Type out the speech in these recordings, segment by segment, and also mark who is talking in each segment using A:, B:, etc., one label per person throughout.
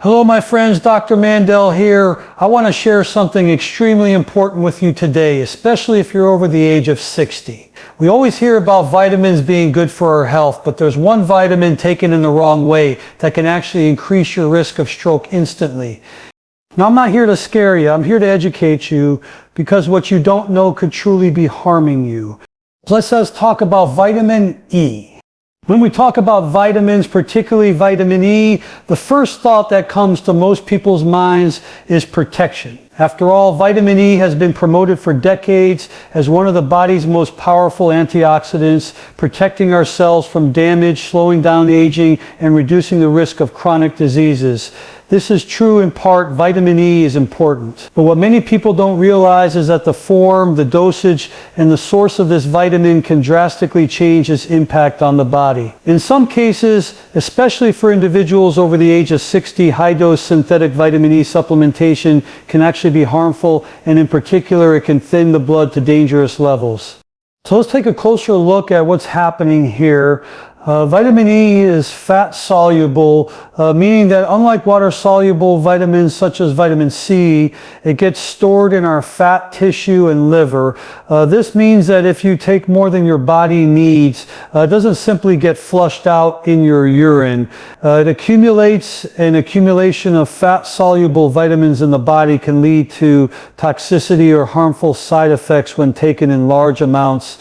A: Hello my friends, Dr. Mandell here. I want to share something extremely important with you today, especially if you're over the age of 60. We always hear about vitamins being good for our health, but there's one vitamin taken in the wrong way that can actually increase your risk of stroke instantly. Now I'm not here to scare you, I'm here to educate you because what you don't know could truly be harming you. Let's talk about vitamin E. When we talk about vitamins, particularly vitamin E, the first thought that comes to most people's minds is protection. After all, vitamin E has been promoted for decades as one of the body's most powerful antioxidants, protecting our cells from damage, slowing down aging, and reducing the risk of chronic diseases. This is true in part. Vitamin E is important. But what many people don't realize is that the form, the dosage, and the source of this vitamin can drastically change its impact on the body. In some cases, especially for individuals over the age of 60, high-dose synthetic vitamin E supplementation can actually be harmful, and in particular, it can thin the blood to dangerous levels. So let's take a closer look at what's happening here. Vitamin E is fat soluble, meaning that unlike water soluble vitamins such as vitamin C, it gets stored in our fat tissue and liver. This means that if you take more than your body needs, it doesn't simply get flushed out in your urine. It accumulates, and accumulation of fat soluble vitamins in the body can lead to toxicity or harmful side effects when taken in large amounts.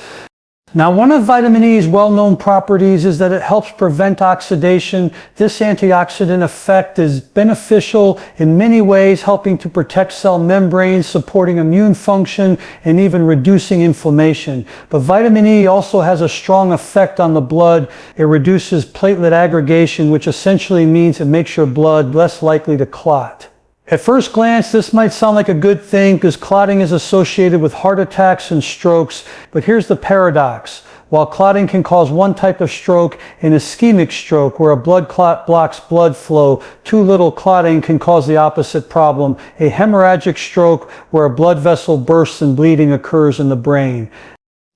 A: Now, one of vitamin E's well-known properties is that it helps prevent oxidation. This antioxidant effect is beneficial in many ways, helping to protect cell membranes, supporting immune function, and even reducing inflammation. But vitamin E also has a strong effect on the blood. It reduces platelet aggregation, which essentially means it makes your blood less likely to clot. At first glance, this might sound like a good thing because clotting is associated with heart attacks and strokes, but here's the paradox. While clotting can cause one type of stroke, an ischemic stroke, where a blood clot blocks blood flow, too little clotting can cause the opposite problem, a hemorrhagic stroke, where a blood vessel bursts and bleeding occurs in the brain.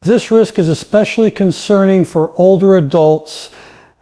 A: This risk is especially concerning for older adults.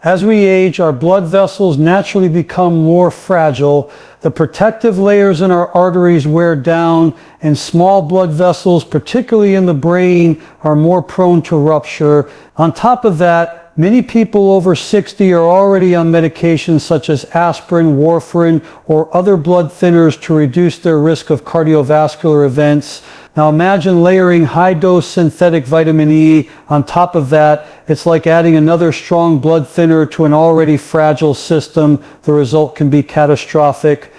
A: As we age, our blood vessels naturally become more fragile. The protective layers in our arteries wear down, and small blood vessels, particularly in the brain, are more prone to rupture. On top of that, many people over 60 are already on medications such as aspirin, warfarin, or other blood thinners to reduce their risk of cardiovascular events. Now imagine layering high-dose synthetic vitamin E on top of that. It's like adding another strong blood thinner to an already fragile system. The result can be catastrophic.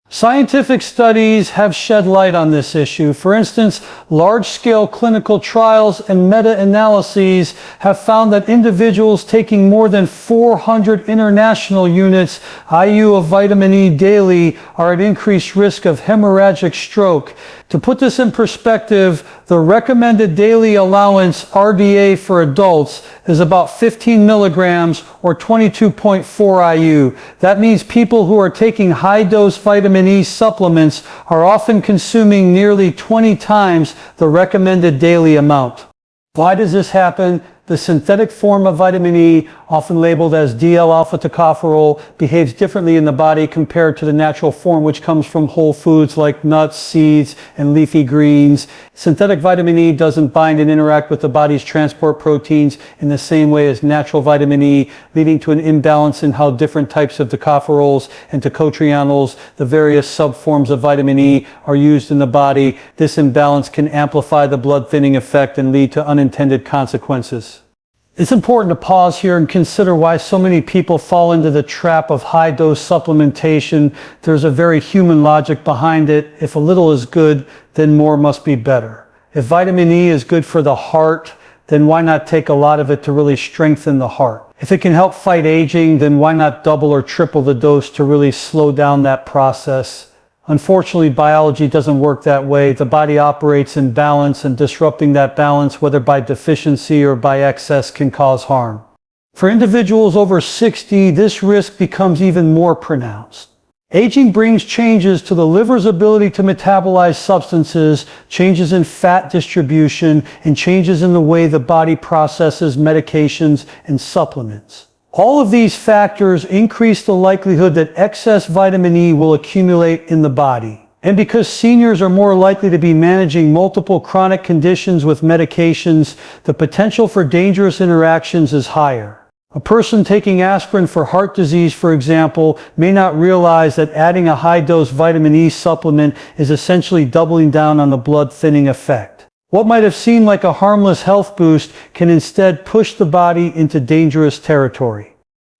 A: Scientific studies have shed light on this issue. For instance, large-scale clinical trials and meta-analyses have found that individuals taking more than 400 international units IU of vitamin E daily are at increased risk of hemorrhagic stroke. To put this in perspective, the recommended daily allowance RDA for adults is about 15 milligrams or 22.4 IU. That means people who are taking high-dose vitamin E supplements are often consuming nearly 20 times the recommended daily amount. Why does this happen? The synthetic form of vitamin E, often labeled as DL-alpha tocopherol, behaves differently in the body compared to the natural form, which comes from whole foods like nuts, seeds, and leafy greens. Synthetic vitamin E doesn't bind and interact with the body's transport proteins in the same way as natural vitamin E, leading to an imbalance in how different types of tocopherols and tocotrienols, the various subforms of vitamin E, are used in the body. This imbalance can amplify the blood thinning effect and lead to unintended consequences. It's important to pause here and consider why so many people fall into the trap of high-dose supplementation. There's a very human logic behind it. If a little is good, then more must be better. If vitamin E is good for the heart, then why not take a lot of it to really strengthen the heart? If it can help fight aging, then why not double or triple the dose to really slow down that process? Unfortunately, biology doesn't work that way. The body operates in balance, and disrupting that balance, whether by deficiency or by excess, can cause harm. For individuals over 60, this risk becomes even more pronounced. Aging brings changes to the liver's ability to metabolize substances, changes in fat distribution, and changes in the way the body processes medications and supplements. All of these factors increase the likelihood that excess vitamin E will accumulate in the body. And because seniors are more likely to be managing multiple chronic conditions with medications, the potential for dangerous interactions is higher. A person taking aspirin for heart disease, for example, may not realize that adding a high-dose vitamin E supplement is essentially doubling down on the blood thinning effect. What might have seemed like a harmless health boost can instead push the body into dangerous territory.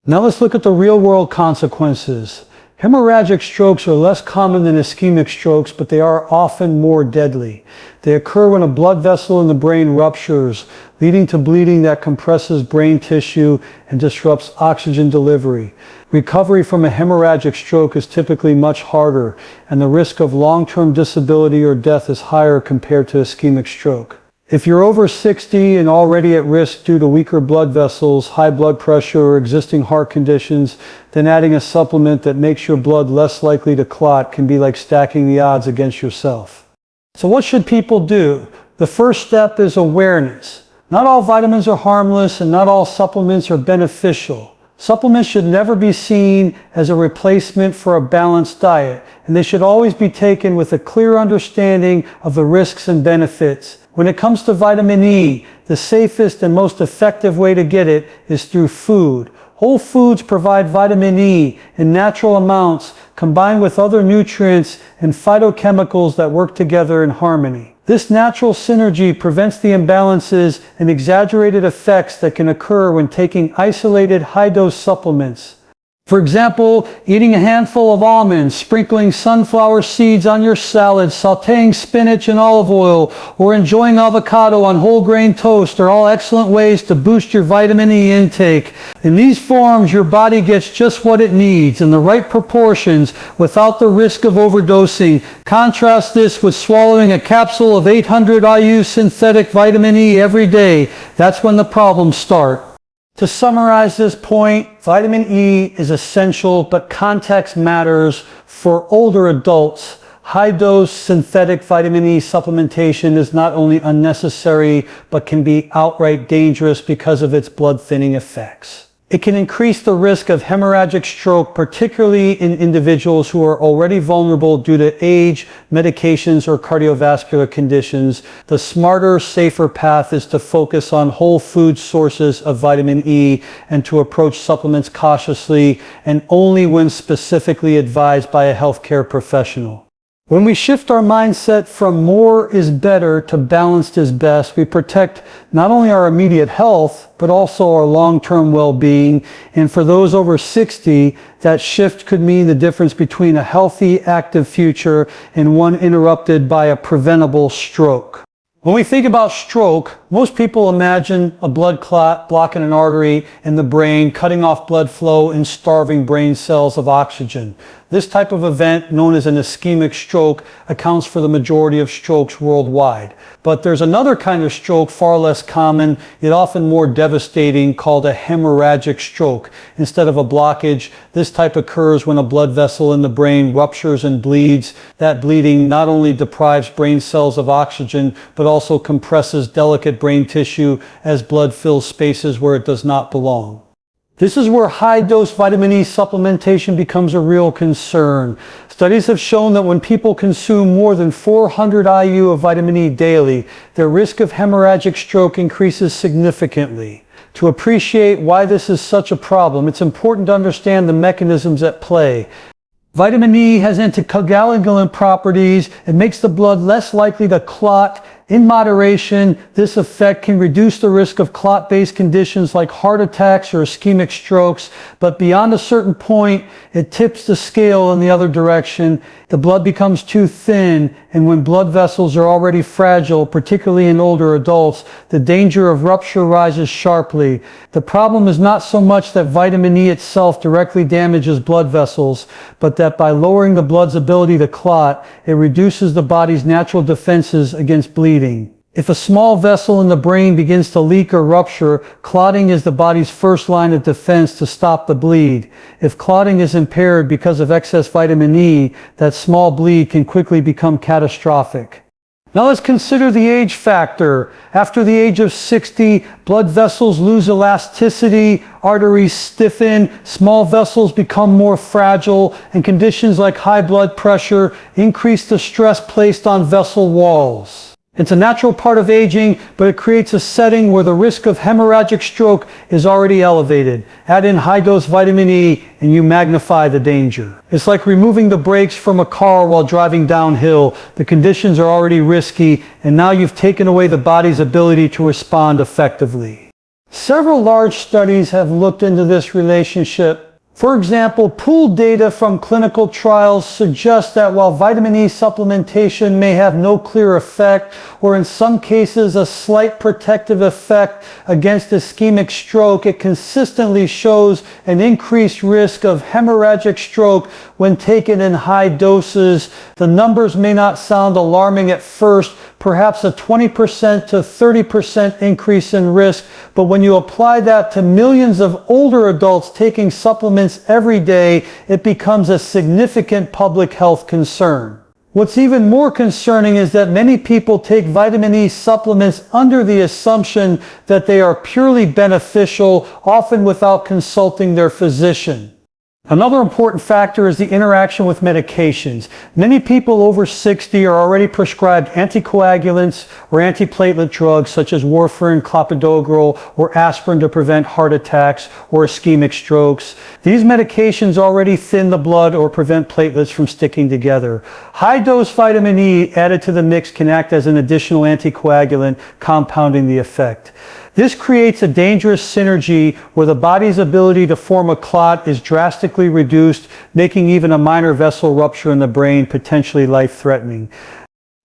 A: Now let's look at the real-world consequences. Hemorrhagic strokes are less common than ischemic strokes, but they are often more deadly. They occur when a blood vessel in the brain ruptures, leading to bleeding that compresses brain tissue and disrupts oxygen delivery. Recovery from a hemorrhagic stroke is typically much harder, and the risk of long-term disability or death is higher compared to ischemic stroke. If you're over 60 and already at risk due to weaker blood vessels, high blood pressure, or existing heart conditions, then adding a supplement that makes your blood less likely to clot can be like stacking the odds against yourself. So what should people do? The first step is awareness. Not all vitamins are harmless and not all supplements are beneficial. Supplements should never be seen as a replacement for a balanced diet, and they should always be taken with a clear understanding of the risks and benefits. When it comes to vitamin E, the safest and most effective way to get it is through food. Whole foods provide vitamin E in natural amounts combined with other nutrients and phytochemicals that work together in harmony. This natural synergy prevents the imbalances and exaggerated effects that can occur when taking isolated high-dose supplements. For example, eating a handful of almonds, sprinkling sunflower seeds on your salad, sautéing spinach in olive oil, or enjoying avocado on whole grain toast are all excellent ways to boost your vitamin E intake. In these forms, your body gets just what it needs in the right proportions without the risk of overdosing. Contrast this with swallowing a capsule of 800 IU synthetic vitamin E every day. That's when the problems start. To summarize this point, vitamin E is essential, but context matters. For older adults, high-dose synthetic vitamin E supplementation is not only unnecessary, but can be outright dangerous because of its blood-thinning effects. It can increase the risk of hemorrhagic stroke, particularly in individuals who are already vulnerable due to age, medications, or cardiovascular conditions. The smarter, safer path is to focus on whole food sources of vitamin E and to approach supplements cautiously and only when specifically advised by a healthcare professional. When we shift our mindset from more is better to balanced is best, we protect not only our immediate health, but also our long-term well-being. And for those over 60, that shift could mean the difference between a healthy, active future and one interrupted by a preventable stroke. When we think about stroke, most people imagine a blood clot blocking an artery in the brain, cutting off blood flow and starving brain cells of oxygen. This type of event, known as an ischemic stroke, accounts for the majority of strokes worldwide. But there's another kind of stroke, far less common, yet often more devastating, called a hemorrhagic stroke. Instead of a blockage, this type occurs when a blood vessel in the brain ruptures and bleeds. That bleeding not only deprives brain cells of oxygen, but also compresses delicate brain tissue as blood fills spaces where it does not belong. This is where high-dose vitamin E supplementation becomes a real concern. Studies have shown that when people consume more than 400 IU of vitamin E daily, their risk of hemorrhagic stroke increases significantly. To appreciate why this is such a problem, it's important to understand the mechanisms at play. Vitamin E has anticoagulant properties. It makes the blood less likely to clot. In moderation, this effect can reduce the risk of clot-based conditions like heart attacks or ischemic strokes, but beyond a certain point, it tips the scale in the other direction. The blood becomes too thin, and when blood vessels are already fragile, particularly in older adults, the danger of rupture rises sharply. The problem is not so much that vitamin E itself directly damages blood vessels, but that by lowering the blood's ability to clot, it reduces the body's natural defenses against bleeding. If a small vessel in the brain begins to leak or rupture, clotting is the body's first line of defense to stop the bleed. If clotting is impaired because of excess vitamin E, that small bleed can quickly become catastrophic. Now let's consider the age factor. After the age of 60, blood vessels lose elasticity, arteries stiffen, small vessels become more fragile, and conditions like high blood pressure increase the stress placed on vessel walls. It's a natural part of aging, but it creates a setting where the risk of hemorrhagic stroke is already elevated. Add in high-dose vitamin E and you magnify the danger. It's like removing the brakes from a car while driving downhill. The conditions are already risky, and now you've taken away the body's ability to respond effectively. Several large studies have looked into this relationship. For example, pooled data from clinical trials suggest that while vitamin E supplementation may have no clear effect, or in some cases a slight protective effect against ischemic stroke, it consistently shows an increased risk of hemorrhagic stroke when taken in high doses. The numbers may not sound alarming at first, perhaps a 20% to 30% increase in risk, but when you apply that to millions of older adults taking supplements every day, it becomes a significant public health concern. What's even more concerning is that many people take vitamin E supplements under the assumption that they are purely beneficial, often without consulting their physician. Another important factor is the interaction with medications. Many people over 60 are already prescribed anticoagulants or antiplatelet drugs such as warfarin, clopidogrel, or aspirin to prevent heart attacks or ischemic strokes. These medications already thin the blood or prevent platelets from sticking together. High-dose vitamin E added to the mix can act as an additional anticoagulant, compounding the effect. This creates a dangerous synergy where the body's ability to form a clot is drastically reduced, making even a minor vessel rupture in the brain potentially life-threatening.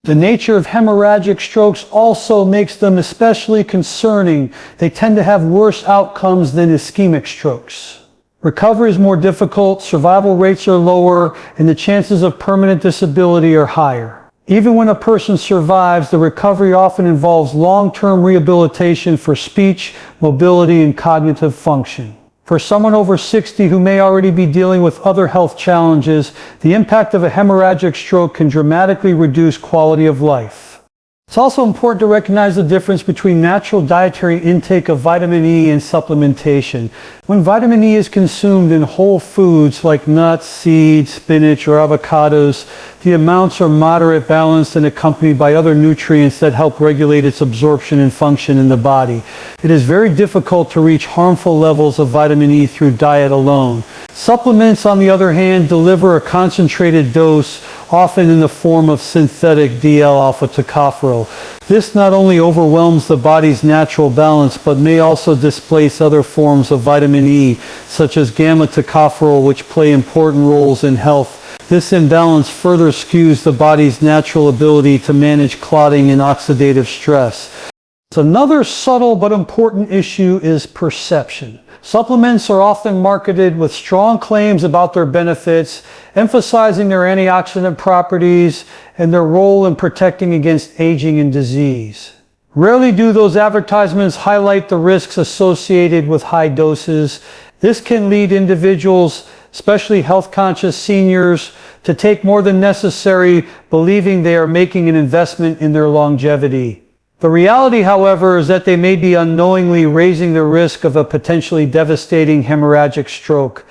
A: The nature of hemorrhagic strokes also makes them especially concerning. They tend to have worse outcomes than ischemic strokes. Recovery is more difficult, survival rates are lower, and the chances of permanent disability are higher. Even when a person survives, the recovery often involves long-term rehabilitation for speech, mobility, and cognitive function. For someone over 60 who may already be dealing with other health challenges, the impact of a hemorrhagic stroke can dramatically reduce quality of life. It's also important to recognize the difference between natural dietary intake of vitamin E and supplementation. When vitamin E is consumed in whole foods like nuts, seeds, spinach, or avocados, the amounts are moderate, balanced, and accompanied by other nutrients that help regulate its absorption and function in the body. It is very difficult to reach harmful levels of vitamin E through diet alone. Supplements, on the other hand, deliver a concentrated dose, often in the form of synthetic DL-alpha tocopherol. This not only overwhelms the body's natural balance, but may also displace other forms of vitamin E, such as gamma tocopherol, which play important roles in health. This imbalance further skews the body's natural ability to manage clotting and oxidative stress. Another subtle but important issue is perception. Supplements are often marketed with strong claims about their benefits, emphasizing their antioxidant properties and their role in protecting against aging and disease. Rarely do those advertisements highlight the risks associated with high doses. This can lead individuals, especially health-conscious seniors, to take more than necessary, believing they are making an investment in their longevity. The reality, however, is that they may be unknowingly raising the risk of a potentially devastating hemorrhagic stroke.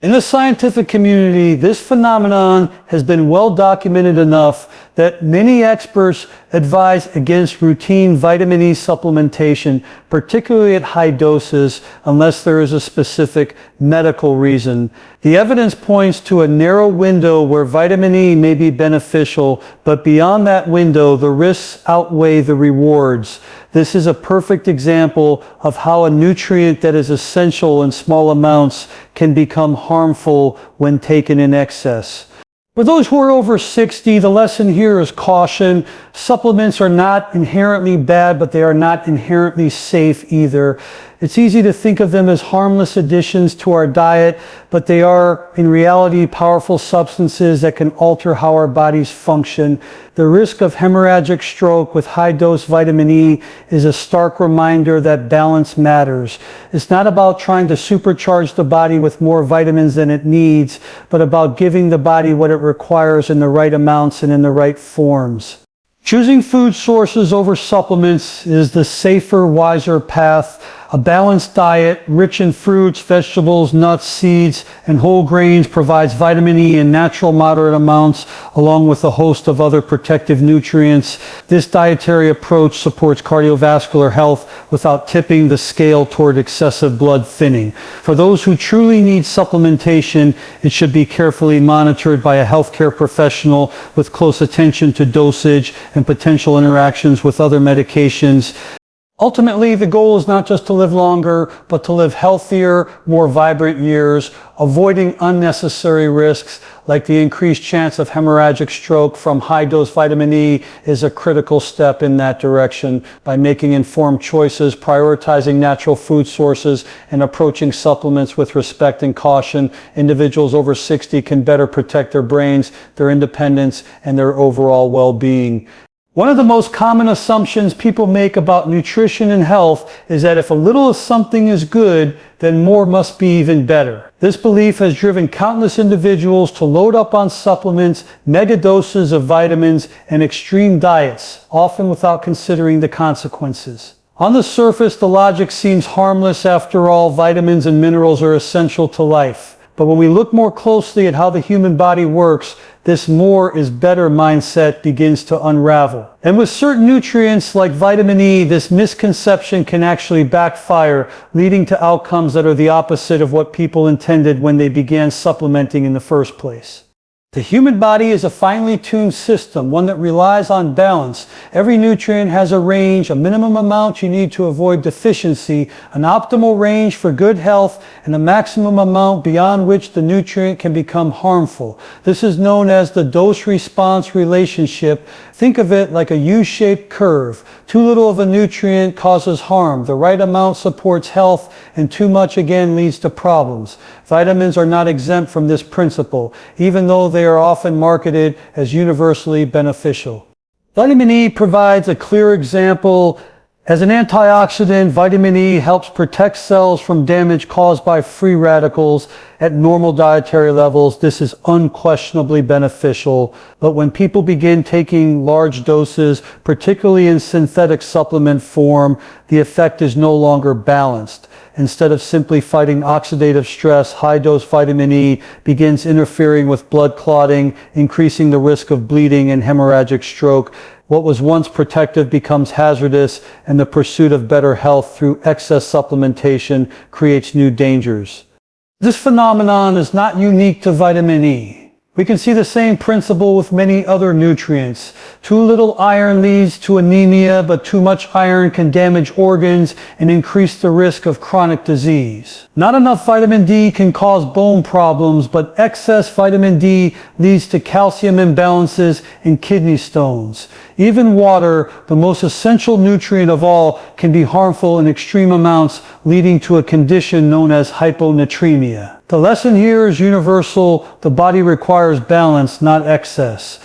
A: In the scientific community, this phenomenon has been well documented enough that many experts advise against routine vitamin E supplementation, particularly at high doses, unless there is a specific medical reason. The evidence points to a narrow window where vitamin E may be beneficial, but beyond that window, the risks outweigh the rewards. This is a perfect example of how a nutrient that is essential in small amounts can become harmful when taken in excess. For those who are over 60, the lesson here is caution. Supplements are not inherently bad, but they are not inherently safe either. It's easy to think of them as harmless additions to our diet, but they are in reality powerful substances that can alter how our bodies function. The risk of hemorrhagic stroke with high-dose vitamin E is a stark reminder that balance matters. It's not about trying to supercharge the body with more vitamins than it needs, but about giving the body what it requires in the right amounts and in the right forms. Choosing food sources over supplements is the safer, wiser path. A balanced diet, rich in fruits, vegetables, nuts, seeds, and whole grains provides vitamin E in natural moderate amounts, along with a host of other protective nutrients. This dietary approach supports cardiovascular health without tipping the scale toward excessive blood thinning. For those who truly need supplementation, it should be carefully monitored by a healthcare professional with close attention to dosage and potential interactions with other medications. Ultimately, the goal is not just to live longer, but to live healthier, more vibrant years, avoiding unnecessary risks like the increased chance of hemorrhagic stroke from high-dose vitamin E is a critical step in that direction. By making informed choices, prioritizing natural food sources, and approaching supplements with respect and caution, individuals over 60 can better protect their brains, their independence, and their overall well-being. One of the most common assumptions people make about nutrition and health is that if a little of something is good, then more must be even better. This belief has driven countless individuals to load up on supplements, mega doses of vitamins, and extreme diets, often without considering the consequences. On the surface, the logic seems harmless. After all, vitamins and minerals are essential to life. But when we look more closely at how the human body works, this more is better mindset begins to unravel. And with certain nutrients like vitamin E, this misconception can actually backfire, leading to outcomes that are the opposite of what people intended when they began supplementing in the first place. The human body is a finely tuned system, one that relies on balance. Every nutrient has a range, a minimum amount you need to avoid deficiency, an optimal range for good health, and a maximum amount beyond which the nutrient can become harmful. This is known as the dose-response relationship. Think of it like a U-shaped curve. Too little of a nutrient causes harm. The right amount supports health, and too much again leads to problems. Vitamins are not exempt from this principle, even though they are often marketed as universally beneficial. Vitamin E provides a clear example. As an antioxidant, vitamin E helps protect cells from damage caused by free radicals. At normal dietary levels, this is unquestionably beneficial. But when people begin taking large doses, particularly in synthetic supplement form, the effect is no longer balanced. Instead of simply fighting oxidative stress, high-dose vitamin E begins interfering with blood clotting, increasing the risk of bleeding and hemorrhagic stroke. What was once protective becomes hazardous, and the pursuit of better health through excess supplementation creates new dangers. This phenomenon is not unique to vitamin E. We can see the same principle with many other nutrients. Too little iron leads to anemia, but too much iron can damage organs and increase the risk of chronic disease. Not enough vitamin D can cause bone problems, but excess vitamin D leads to calcium imbalances and kidney stones. Even water, the most essential nutrient of all, can be harmful in extreme amounts, leading to a condition known as hyponatremia. The lesson here is universal. The body requires balance, not excess.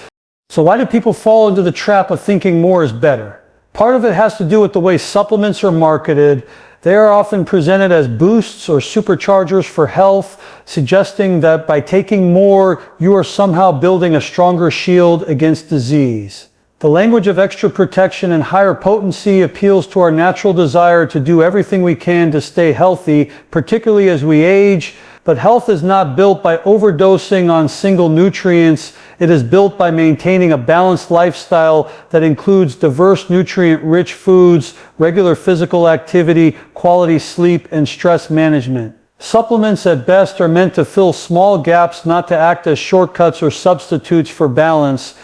A: So why do people fall into the trap of thinking more is better? Part of it has to do with the way supplements are marketed. They are often presented as boosts or superchargers for health, suggesting that by taking more, you are somehow building a stronger shield against disease. The language of extra protection and higher potency appeals to our natural desire to do everything we can to stay healthy, particularly as we age. But health is not built by overdosing on single nutrients. It is built by maintaining a balanced lifestyle that includes diverse nutrient-rich foods, regular physical activity, quality sleep, and stress management. Supplements at best are meant to fill small gaps, not to act as shortcuts or substitutes for balance.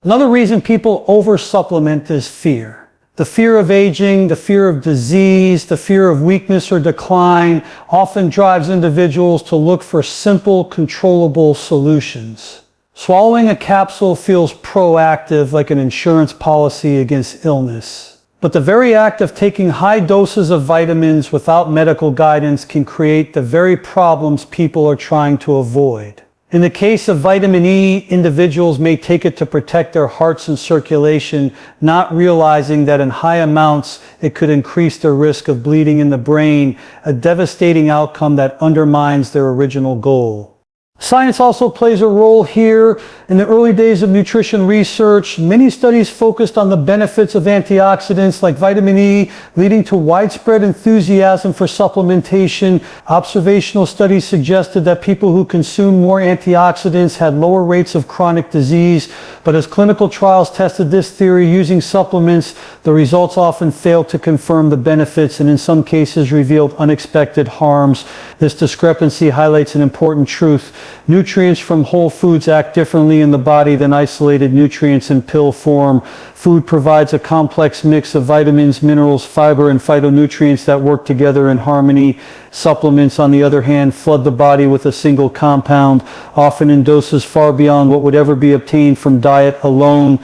A: Another reason people over-supplement is fear. The fear of aging, the fear of disease, the fear of weakness or decline often drives individuals to look for simple, controllable solutions. Swallowing a capsule feels proactive, like an insurance policy against illness. But the very act of taking high doses of vitamins without medical guidance can create the very problems people are trying to avoid. In the case of vitamin E, individuals may take it to protect their hearts and circulation, not realizing that in high amounts it could increase their risk of bleeding in the brain, a devastating outcome that undermines their original goal. Science also plays a role here. In the early days of nutrition research, many studies focused on the benefits of antioxidants like vitamin E, leading to widespread enthusiasm for supplementation. Observational studies suggested that people who consumed more antioxidants had lower rates of chronic disease, but as clinical trials tested this theory using supplements, the results often failed to confirm the benefits and in some cases revealed unexpected harms. This discrepancy highlights an important truth. Nutrients from whole foods act differently in the body than isolated nutrients in pill form. Food provides a complex mix of vitamins, minerals, fiber, and phytonutrients that work together in harmony. Supplements, on the other hand, flood the body with a single compound, often in doses far beyond what would ever be obtained from diet alone.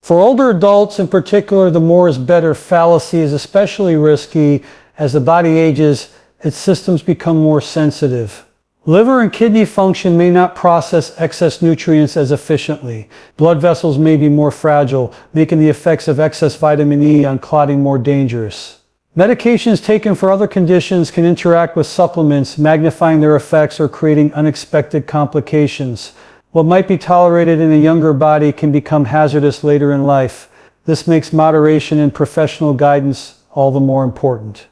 A: For older adults in particular, the more is better fallacy is especially risky. As the body ages, its systems become more sensitive. Liver and kidney function may not process excess nutrients as efficiently. Blood vessels may be more fragile, making the effects of excess vitamin E on clotting more dangerous. Medications taken for other conditions can interact with supplements, magnifying their effects or creating unexpected complications. What might be tolerated in a younger body can become hazardous later in life. This makes moderation and professional guidance all the more important.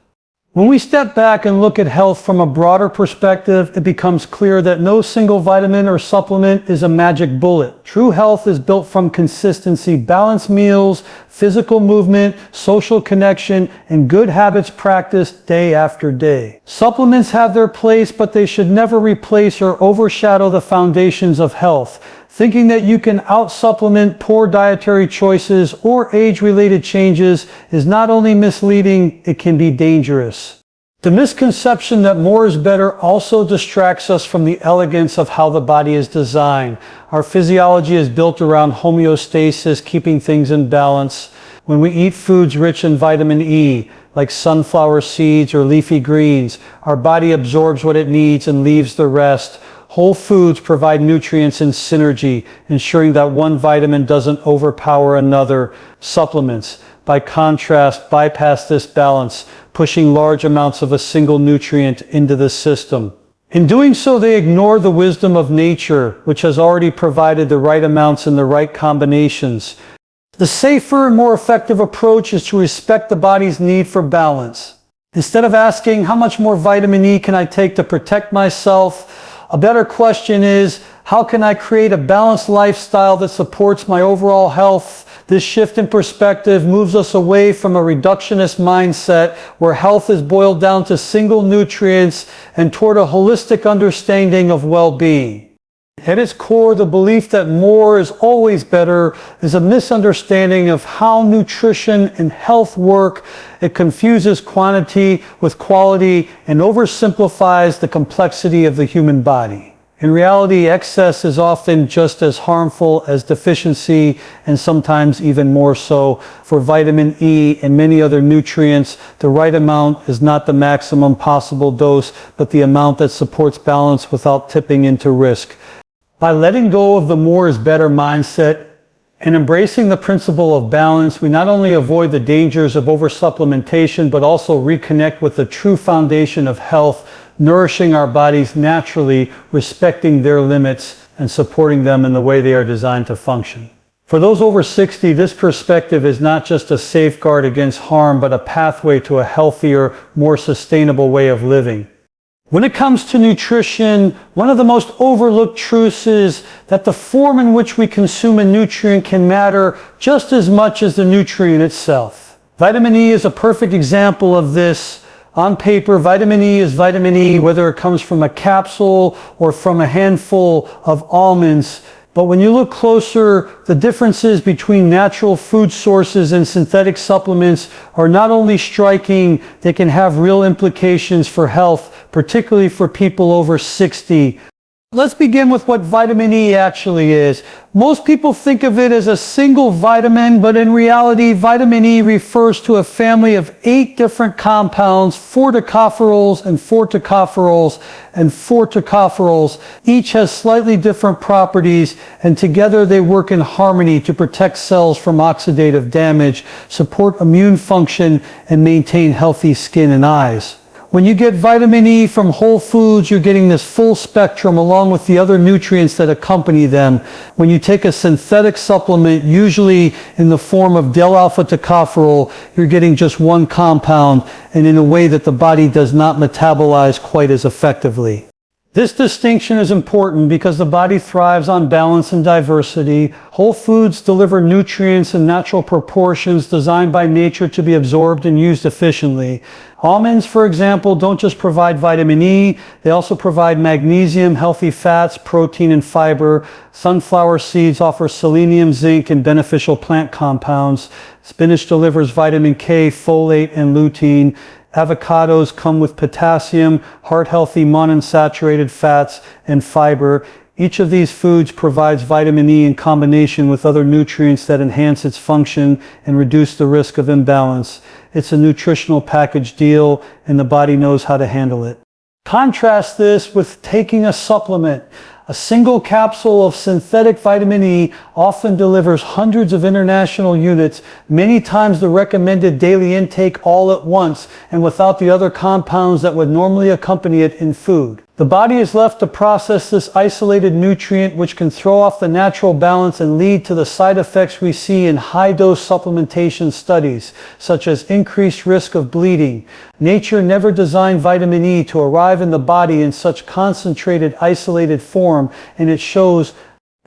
A: When we step back and look at health from a broader perspective, it becomes clear that no single vitamin or supplement is a magic bullet. True health is built from consistency, balanced meals, physical movement, social connection, and good habits practiced day after day. Supplements have their place, but they should never replace or overshadow the foundations of health. Thinking that you can out-supplement poor dietary choices or age-related changes is not only misleading, it can be dangerous. The misconception that more is better also distracts us from the elegance of how the body is designed. Our physiology is built around homeostasis, keeping things in balance. When we eat foods rich in vitamin E, like sunflower seeds or leafy greens, our body absorbs what it needs and leaves the rest. Whole foods provide nutrients in synergy, ensuring that one vitamin doesn't overpower another. Supplements, by contrast, bypass this balance, pushing large amounts of a single nutrient into the system. In doing so, they ignore the wisdom of nature, which has already provided the right amounts in the right combinations. The safer and more effective approach is to respect the body's need for balance. Instead of asking, how much more vitamin E can I take to protect myself? A better question is, how can I create a balanced lifestyle that supports my overall health? This shift in perspective moves us away from a reductionist mindset where health is boiled down to single nutrients and toward a holistic understanding of well-being. At its core, the belief that more is always better is a misunderstanding of how nutrition and health work. It confuses quantity with quality and oversimplifies the complexity of the human body. In reality, excess is often just as harmful as deficiency, and sometimes even more so. For vitamin E and many other nutrients, the right amount is not the maximum possible dose, but the amount that supports balance without tipping into risk. By letting go of the more is better mindset and embracing the principle of balance, we not only avoid the dangers of oversupplementation, but also reconnect with the true foundation of health, nourishing our bodies naturally, respecting their limits, and supporting them in the way they are designed to function. For those over 60, this perspective is not just a safeguard against harm, but a pathway to a healthier, more sustainable way of living. When it comes to nutrition, one of the most overlooked truths is that the form in which we consume a nutrient can matter just as much as the nutrient itself. Vitamin E is a perfect example of this. On paper, vitamin E is vitamin E, whether it comes from a capsule or from a handful of almonds. But when you look closer, the differences between natural food sources and synthetic supplements are not only striking, they can have real implications for health, particularly for people over 60. Let's begin with what vitamin E actually is. Most people think of it as a single vitamin, but in reality, vitamin E refers to a family of 8 different compounds, 4 tocopherols and 4 tocopherols and 4 tocopherols. Each has slightly different properties, and together they work in harmony to protect cells from oxidative damage, support immune function, and maintain healthy skin and eyes. When you get vitamin E from whole foods, you're getting this full spectrum along with the other nutrients that accompany them. When you take a synthetic supplement, usually in the form of del-alpha tocopherol, you're getting just one compound and in a way that the body does not metabolize quite as effectively. This distinction is important because the body thrives on balance and diversity. Whole foods deliver nutrients in natural proportions designed by nature to be absorbed and used efficiently. Almonds, for example, don't just provide vitamin E, they also provide magnesium, healthy fats, protein, and fiber. Sunflower seeds offer selenium, zinc, and beneficial plant compounds. Spinach delivers vitamin K, folate, and lutein. Avocados come with potassium, heart-healthy monounsaturated fats, and fiber. Each of these foods provides vitamin E in combination with other nutrients that enhance its function and reduce the risk of imbalance. It's a nutritional package deal, and the body knows how to handle it. Contrast this with taking a supplement. A single capsule of synthetic vitamin E often delivers hundreds of international units, many times the recommended daily intake all at once and without the other compounds that would normally accompany it in food. The body is left to process this isolated nutrient, which can throw off the natural balance and lead to the side effects we see in high-dose supplementation studies, such as increased risk of bleeding. Nature never designed vitamin E to arrive in the body in such concentrated, isolated form, and it shows.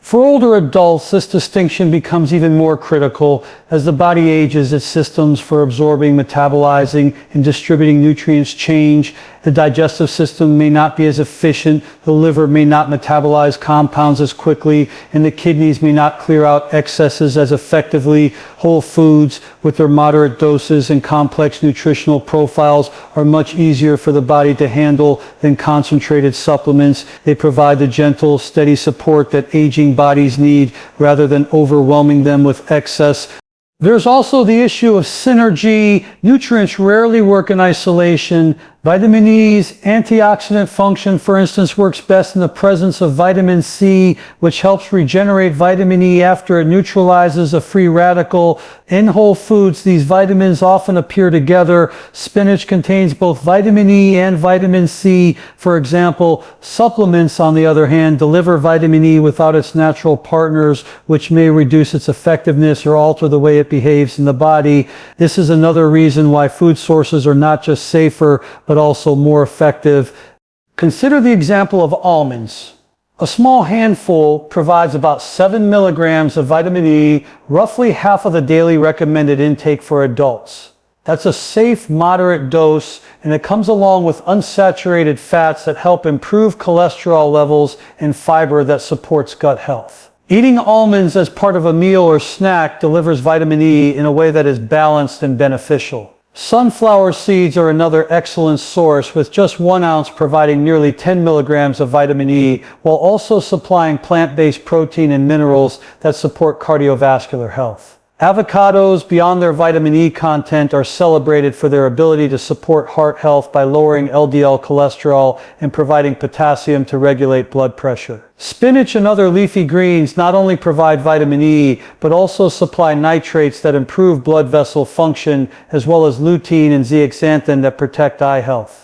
A: For older adults, this distinction becomes even more critical. As the body ages, its systems for absorbing, metabolizing, and distributing nutrients change. The digestive system may not be as efficient, the liver may not metabolize compounds as quickly, and the kidneys may not clear out excesses as effectively. Whole foods, with their moderate doses and complex nutritional profiles, are much easier for the body to handle than concentrated supplements. They provide the gentle, steady support that aging bodies need rather than overwhelming them with excess. There's also the issue of synergy. Nutrients rarely work in isolation. Vitamin E's antioxidant function, for instance, works best in the presence of vitamin C, which helps regenerate vitamin E after it neutralizes a free radical. In whole foods, these vitamins often appear together. Spinach contains both vitamin E and vitamin C. For example, supplements, on the other hand, deliver vitamin E without its natural partners, which may reduce its effectiveness or alter the way it behaves in the body. This is another reason why food sources are not just safer, but also more effective. Consider the example of almonds. A small handful provides about 7 milligrams of vitamin E, roughly half of the daily recommended intake for adults. That's a safe, moderate dose, and it comes along with unsaturated fats that help improve cholesterol levels and fiber that supports gut health. Eating almonds as part of a meal or snack delivers vitamin E in a way that is balanced and beneficial. Sunflower seeds are another excellent source, with just 1 ounce providing nearly 10 milligrams of vitamin E, while also supplying plant-based protein and minerals that support cardiovascular health. Avocados, beyond their vitamin E content, are celebrated for their ability to support heart health by lowering LDL cholesterol and providing potassium to regulate blood pressure. Spinach and other leafy greens not only provide vitamin E, but also supply nitrates that improve blood vessel function, as well as lutein and zeaxanthin that protect eye health.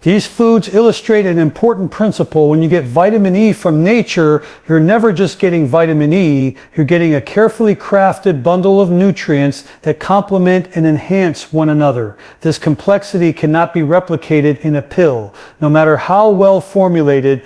A: These foods illustrate an important principle. When you get vitamin E from nature, you're never just getting vitamin E, you're getting a carefully crafted bundle of nutrients that complement and enhance one another. This complexity cannot be replicated in a pill, no matter how well formulated.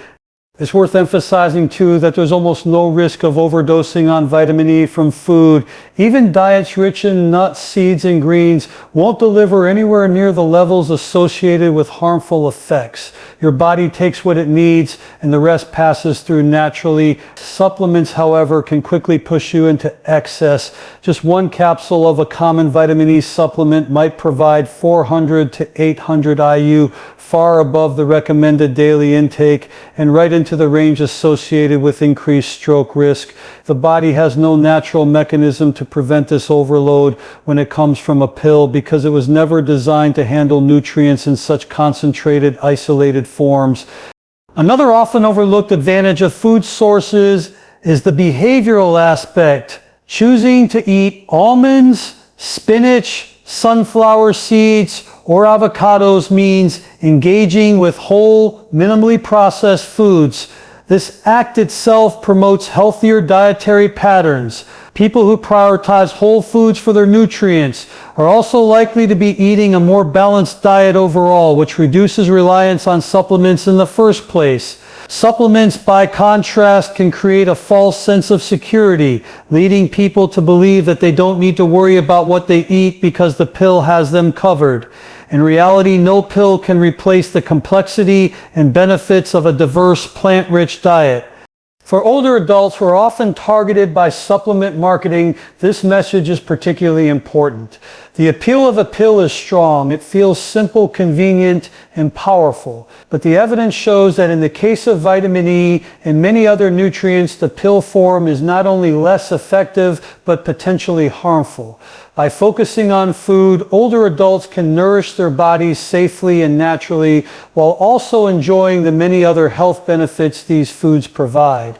A: It's worth emphasizing too that there's almost no risk of overdosing on vitamin E from food. Even diets rich in nuts, seeds, and greens won't deliver anywhere near the levels associated with harmful effects. Your body takes what it needs and the rest passes through naturally. Supplements, however, can quickly push you into excess. Just 1 capsule of a common vitamin E supplement might provide 400 to 800 IU, far above the recommended daily intake and right into the range associated with increased stroke risk. The body has no natural mechanism to prevent this overload when it comes from a pill, because it was never designed to handle nutrients in such concentrated, isolated forms. Another often overlooked advantage of food sources is the behavioral aspect. Choosing to eat almonds, spinach, sunflower seeds, or avocados means engaging with whole, minimally processed foods. This act itself promotes healthier dietary patterns. People who prioritize whole foods for their nutrients are also likely to be eating a more balanced diet overall, which reduces reliance on supplements in the first place. Supplements, by contrast, can create a false sense of security, leading people to believe that they don't need to worry about what they eat because the pill has them covered. In reality, no pill can replace the complexity and benefits of a diverse, plant-rich diet. For older adults who are often targeted by supplement marketing, this message is particularly important. The appeal of a pill is strong. It feels simple, convenient, and powerful. But the evidence shows that in the case of vitamin E and many other nutrients, the pill form is not only less effective, but potentially harmful. By focusing on food, older adults can nourish their bodies safely and naturally, while also enjoying the many other health benefits these foods provide.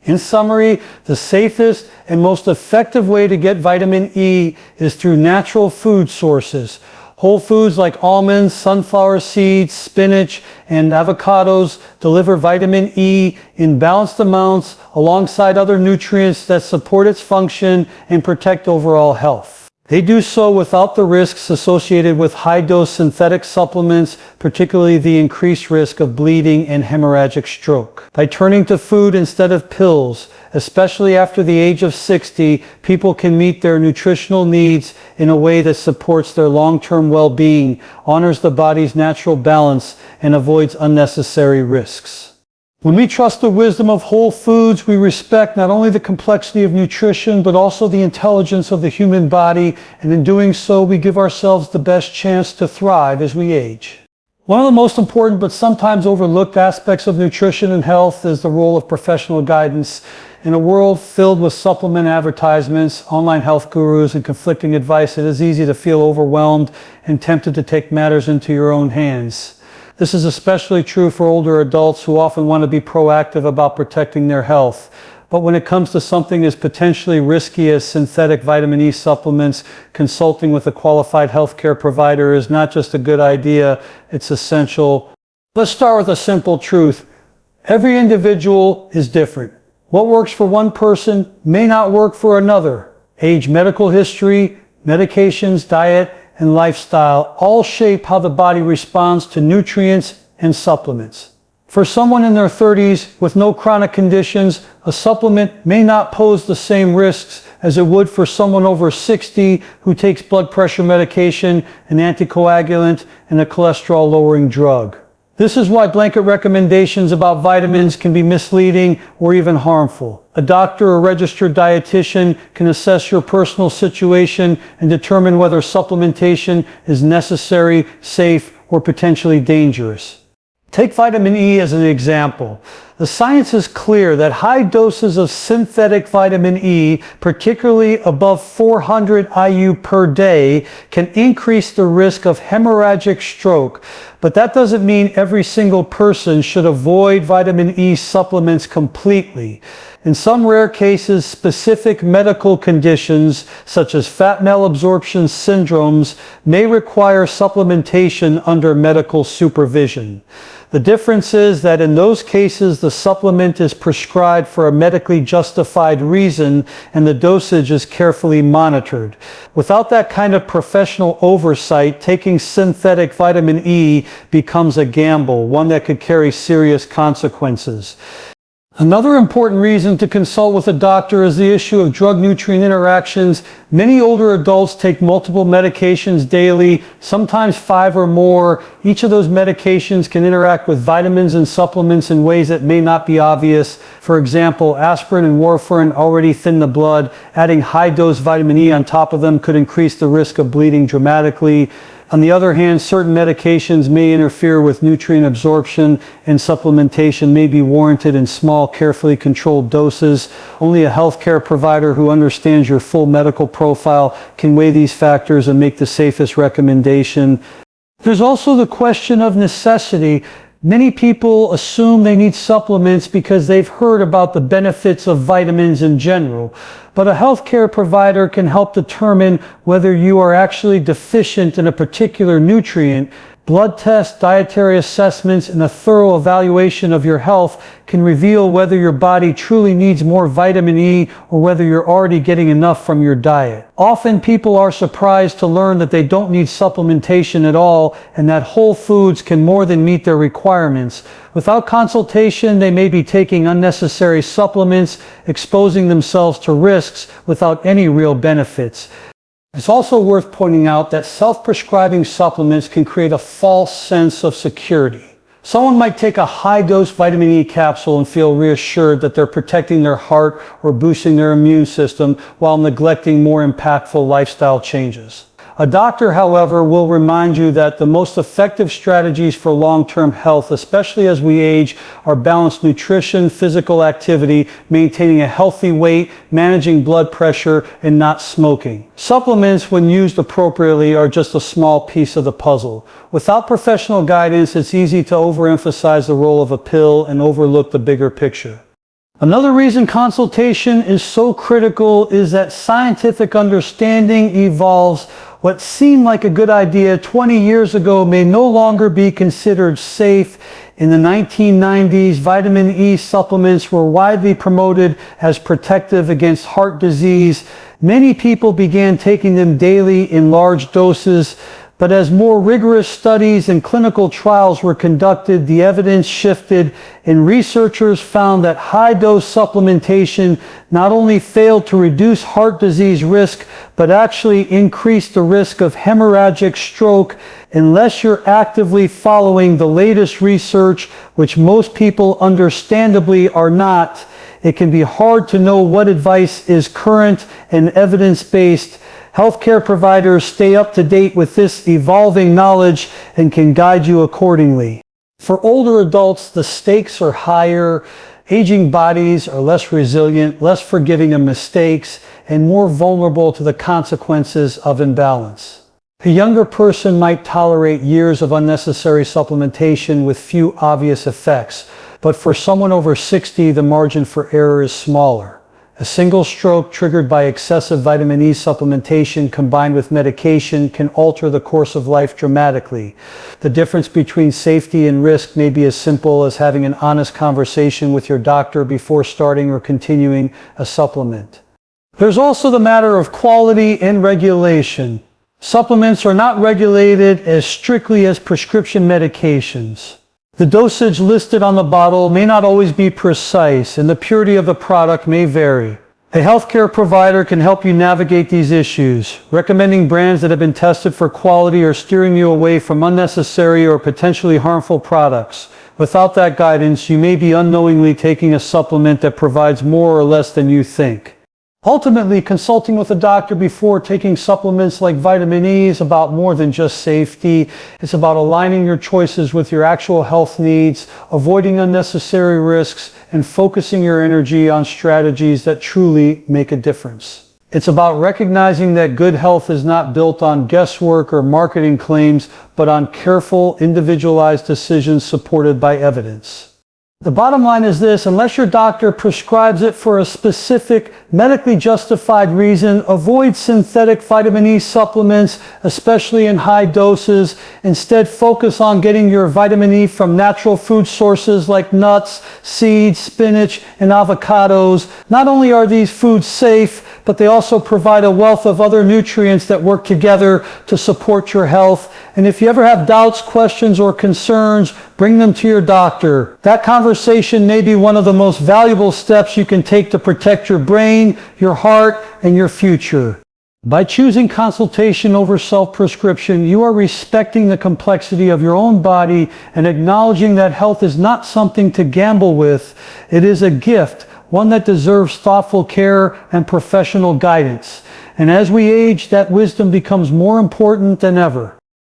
A: In summary, the safest and most effective way to get vitamin E is through natural food sources. Whole foods like almonds, sunflower seeds, spinach, and avocados deliver vitamin E in balanced amounts alongside other nutrients that support its function and protect overall health. They do so without the risks associated with high-dose synthetic supplements, particularly the increased risk of bleeding and hemorrhagic stroke. By turning to food instead of pills, especially after the age of 60, people can meet their nutritional needs in a way that supports their long-term well-being, honors the body's natural balance, and avoids unnecessary risks. When we trust the wisdom of whole foods, we respect not only the complexity of nutrition, but also the intelligence of the human body, and in doing so, we give ourselves the best chance to thrive as we age. One of the most important but sometimes overlooked aspects of nutrition and health is the role of professional guidance. In a world filled with supplement advertisements, online health gurus, and conflicting advice, it is easy to feel overwhelmed and tempted to take matters into your own hands. This is especially true for older adults who often want to be proactive about protecting their health. But when it comes to something as potentially risky as synthetic vitamin E supplements, consulting with a qualified healthcare provider is not just a good idea, it's essential. Let's start with a simple truth. Every individual is different. What works for one person may not work for another. Age, medical history, medications, diet, and lifestyle all shape how the body responds to nutrients and supplements. For someone in their 30s with no chronic conditions, a supplement may not pose the same risks as it would for someone over 60 who takes blood pressure medication, an anticoagulant, and a cholesterol-lowering drug. This is why blanket recommendations about vitamins can be misleading or even harmful. A doctor or registered dietitian can assess your personal situation and determine whether supplementation is necessary, safe, or potentially dangerous. Take vitamin E as an example. The science is clear that high doses of synthetic vitamin E, particularly above 400 IU per day, can increase the risk of hemorrhagic stroke. But that doesn't mean every single person should avoid vitamin E supplements completely. In some rare cases, specific medical conditions, such as fat malabsorption syndromes, may require supplementation under medical supervision. The difference is that in those cases, the supplement is prescribed for a medically justified reason and the dosage is carefully monitored. Without that kind of professional oversight, taking synthetic vitamin E becomes a gamble, one that could carry serious consequences. Another important reason to consult with a doctor is the issue of drug-nutrient interactions. Many older adults take multiple medications daily, sometimes 5 or more. Each of those medications can interact with vitamins and supplements in ways that may not be obvious. For example, aspirin and warfarin already thin the blood. Adding high-dose vitamin E on top of them could increase the risk of bleeding dramatically. On the other hand, certain medications may interfere with nutrient absorption, and supplementation may be warranted in small, carefully controlled doses. Only a healthcare provider who understands your full medical profile can weigh these factors and make the safest recommendation. There's also the question of necessity. Many people assume they need supplements because they've heard about the benefits of vitamins in general, but a healthcare provider can help determine whether you are actually deficient in a particular nutrient. Blood tests, dietary assessments, and a thorough evaluation of your health can reveal whether your body truly needs more vitamin E or whether you're already getting enough from your diet. Often people are surprised to learn that they don't need supplementation at all and that whole foods can more than meet their requirements. Without consultation, they may be taking unnecessary supplements, exposing themselves to risks without any real benefits. It's also worth pointing out that self-prescribing supplements can create a false sense of security. Someone might take a high-dose vitamin E capsule and feel reassured that they're protecting their heart or boosting their immune system while neglecting more impactful lifestyle changes. A doctor, however, will remind you that the most effective strategies for long-term health, especially as we age, are balanced nutrition, physical activity, maintaining a healthy weight, managing blood pressure, and not smoking. Supplements, when used appropriately, are just a small piece of the puzzle. Without professional guidance, it's easy to overemphasize the role of a pill and overlook the bigger picture. Another reason consultation is so critical is that scientific understanding evolves. What seemed like a good idea 20 years ago may no longer be considered safe. In the 1990s, vitamin E supplements were widely promoted as protective against heart disease. Many people began taking them daily in large doses. But as more rigorous studies and clinical trials were conducted, the evidence shifted, and researchers found that high-dose supplementation not only failed to reduce heart disease risk, but actually increased the risk of hemorrhagic stroke unless you're actively following the latest research, which most people understandably are not. It can be hard to know what advice is current and evidence-based. Healthcare providers stay up to date with this evolving knowledge and can guide you accordingly. For older adults, the stakes are higher. Aging bodies are less resilient, less forgiving of mistakes, and more vulnerable to the consequences of imbalance. A younger person might tolerate years of unnecessary supplementation with few obvious effects, but for someone over 60, the margin for error is smaller. A single stroke triggered by excessive vitamin E supplementation combined with medication can alter the course of life dramatically. The difference between safety and risk may be as simple as having an honest conversation with your doctor before starting or continuing a supplement. There's also the matter of quality and regulation. Supplements are not regulated as strictly as prescription medications. The dosage listed on the bottle may not always be precise, and the purity of the product may vary. A healthcare provider can help you navigate these issues, recommending brands that have been tested for quality or steering you away from unnecessary or potentially harmful products. Without that guidance, you may be unknowingly taking a supplement that provides more or less than you think. Ultimately, consulting with a doctor before taking supplements like vitamin E is about more than just safety. It's about aligning your choices with your actual health needs, avoiding unnecessary risks, and focusing your energy on strategies that truly make a difference. It's about recognizing that good health is not built on guesswork or marketing claims, but on careful, individualized decisions supported by evidence. The bottom line is this: unless your doctor prescribes it for a specific medically justified reason, avoid synthetic vitamin E supplements, especially in high doses. Instead, focus on getting your vitamin E from natural food sources like nuts, seeds, spinach, and avocados. Not only are these foods safe, but they also provide a wealth of other nutrients that work together to support your health. And if you ever have doubts, questions, or concerns, bring them to your doctor. That conversation may be one of the most valuable steps you can take to protect your brain, your heart, and your future. By choosing consultation over self-prescription, you are respecting the complexity of your own body and acknowledging that health is not something to gamble with. It is a gift, one that deserves thoughtful care and professional guidance. And as we age, that wisdom becomes more important than ever.